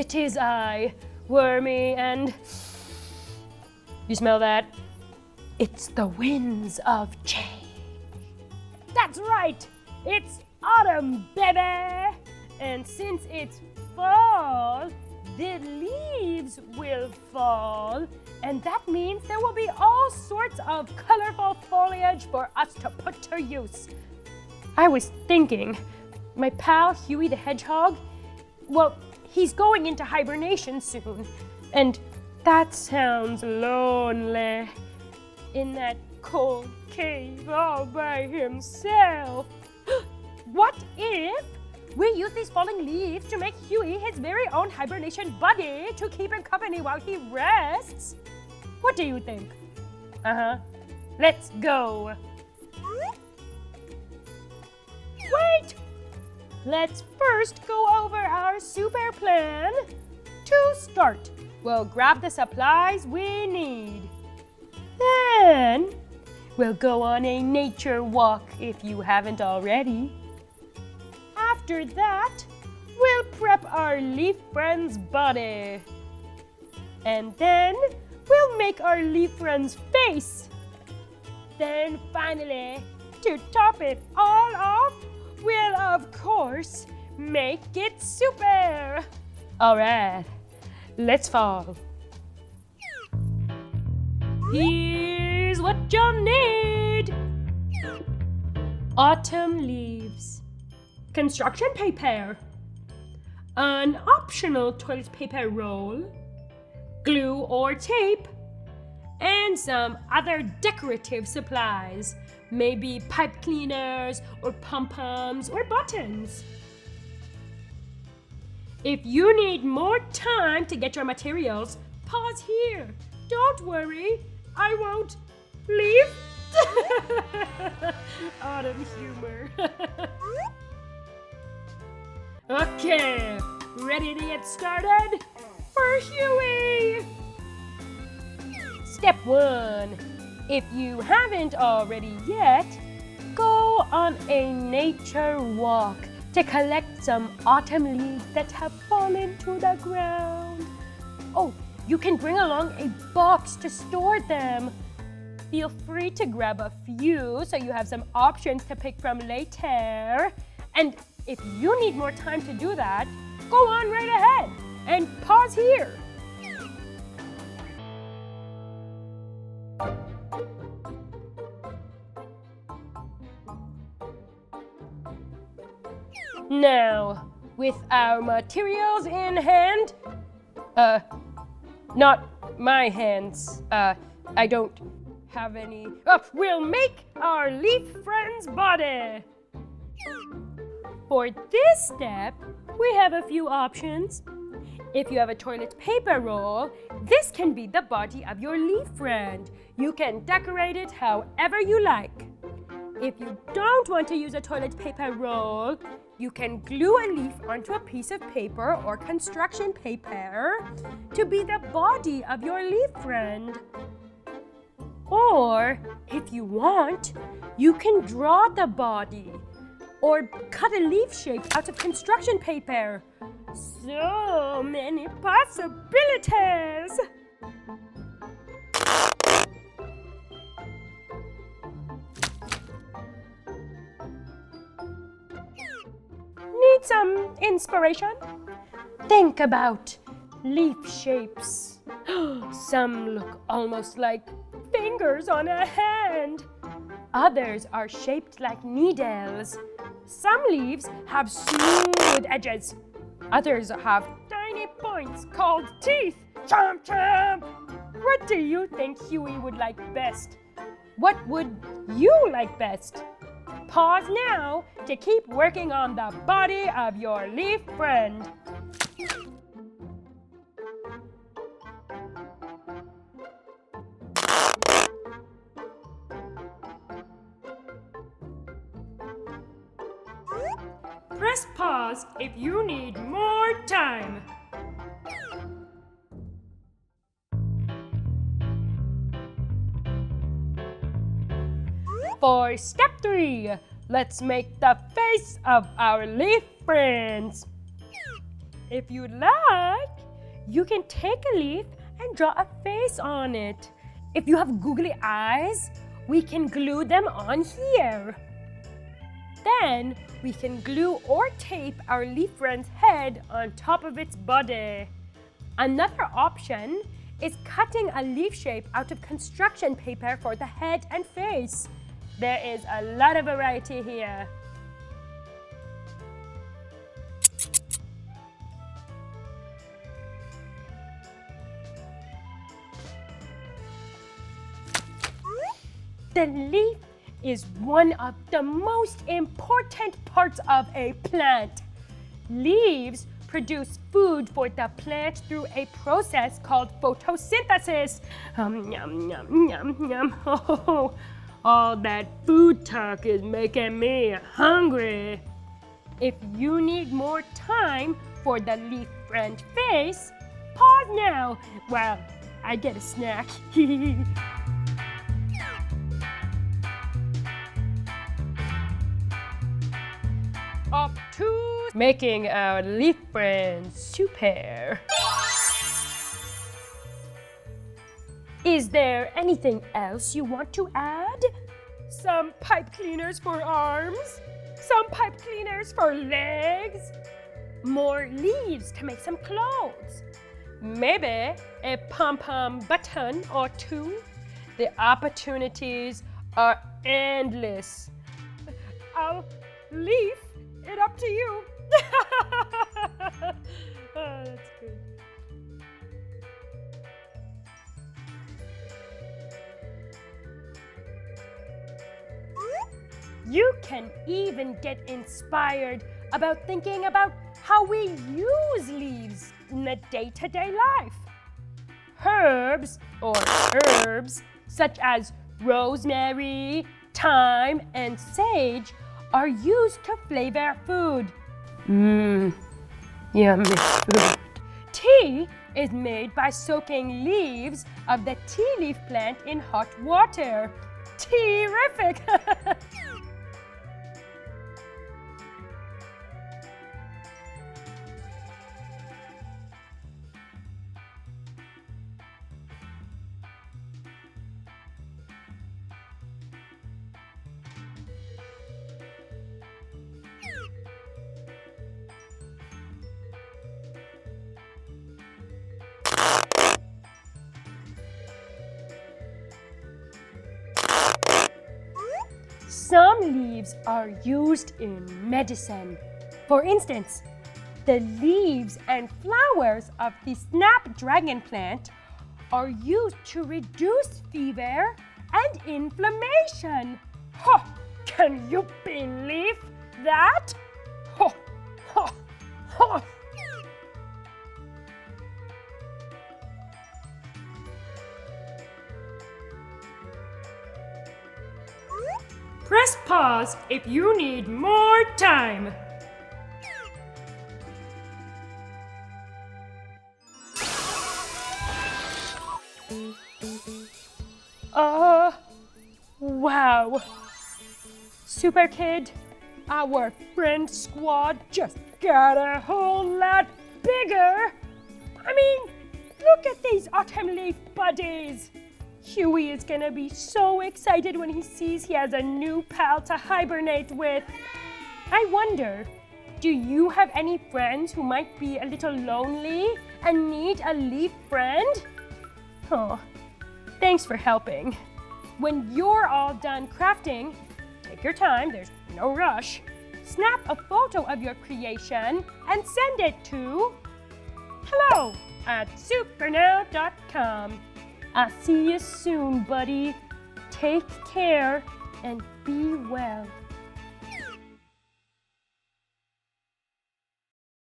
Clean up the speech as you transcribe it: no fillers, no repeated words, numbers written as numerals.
it is I, Wormy, and you smell that? It's the winds of change. That's right, it's autumn, baby! And since it's fall, the leaves will fall, and that means there will be all sorts of colorful foliage for us to put to use. I was thinking, my pal Huey the Hedgehog, well, he's going into hibernation soon, and that sounds lonely in that cold cave all by himself. What if we use these falling leaves to make Huey his very own hibernation buddy to keep him company while he rests? What do you think? Let's go. Wait! Let's first go over our super plan. To start, we'll grab the supplies we need. Then, we'll go on a nature walk if you haven't already. After that, we'll prep our leaf friend's body. And then, we'll make our leaf friend's face. Then finally, to top it all off, we'll of course make it super. All right, let's fall. Here's what you'll need. Autumn leaves, construction paper, an optional toilet paper roll, glue or tape, and some other decorative supplies, maybe pipe cleaners or pom-poms or buttons. If you need more time to get your materials, pause here. Don't worry, I won't leave. Autumn humor. Okay, ready to get started? For Huey! Step 1. If you haven't already yet, go on a nature walk to collect some autumn leaves that have fallen to the ground. Oh, you can bring along a box to store them. Feel free to grab a few so you have some options to pick from later. And if you need more time to do that, go on right ahead and pause here. Now, with our materials in hand, not my hands, I don't have any. We'll make our leaf friend's body. For this step, we have a few options. If you have a toilet paper roll, this can be the body of your leaf friend. You can decorate it however you like. If you don't want to use a toilet paper roll, you can glue a leaf onto a piece of paper or construction paper to be the body of your leaf friend. Or, if you want, you can draw the body or cut a leaf shape out of construction paper. So many possibilities! Need some inspiration? Think about leaf shapes. Some look almost like fingers on a hand. Others are shaped like needles. Some leaves have smooth edges. Others have tiny points called teeth. Chomp, chomp! What do you think Huey would like best? What would you like best? Pause now to keep working on the body of your leaf friend. Press pause if you need more time. For step 3, let's make the face of our leaf friends. If you'd like, you can take a leaf and draw a face on it. If you have googly eyes, we can glue them on here. Then we can glue or tape our leaf friend's head on top of its body. Another option is cutting a leaf shape out of construction paper for the head and face. There is a lot of variety here. The leaf is one of the most important parts of a plant. Leaves produce food for the plant through a process called photosynthesis. Yum, yum, yum, yum. Oh, all that food talk is making me hungry. If you need more time for the leaf friend face, pause now while I get a snack. Up to making our leaf friend super. Is there anything else you want to add? Some pipe cleaners for arms? Some pipe cleaners for legs? More leaves to make some clothes? Maybe a pom-pom button or two? The opportunities are endless. I'll leave it up to you. Oh, that's good. You can even get inspired about thinking about how we use leaves in the day-to-day life. Herbs such as rosemary, thyme, and sage are used to flavor food. Yummy food. Tea is made by soaking leaves of the tea leaf plant in hot water. Terrific! Some leaves are used in medicine. For instance, the leaves and flowers of the snapdragon plant are used to reduce fever and inflammation. Ho! Can you believe that? Ho! Ho! Ho! Press pause if you need more time. Wow. Super Kid, our friend squad just got a whole lot bigger. I mean, look at these autumn leaf buddies. Huey is gonna be so excited when he sees he has a new pal to hibernate with. I wonder, do you have any friends who might be a little lonely and need a leaf friend? Oh, thanks for helping. When you're all done crafting, take your time, there's no rush. Snap a photo of your creation and send it to hello@supernow.com. I'll see you soon, buddy. Take care and be well.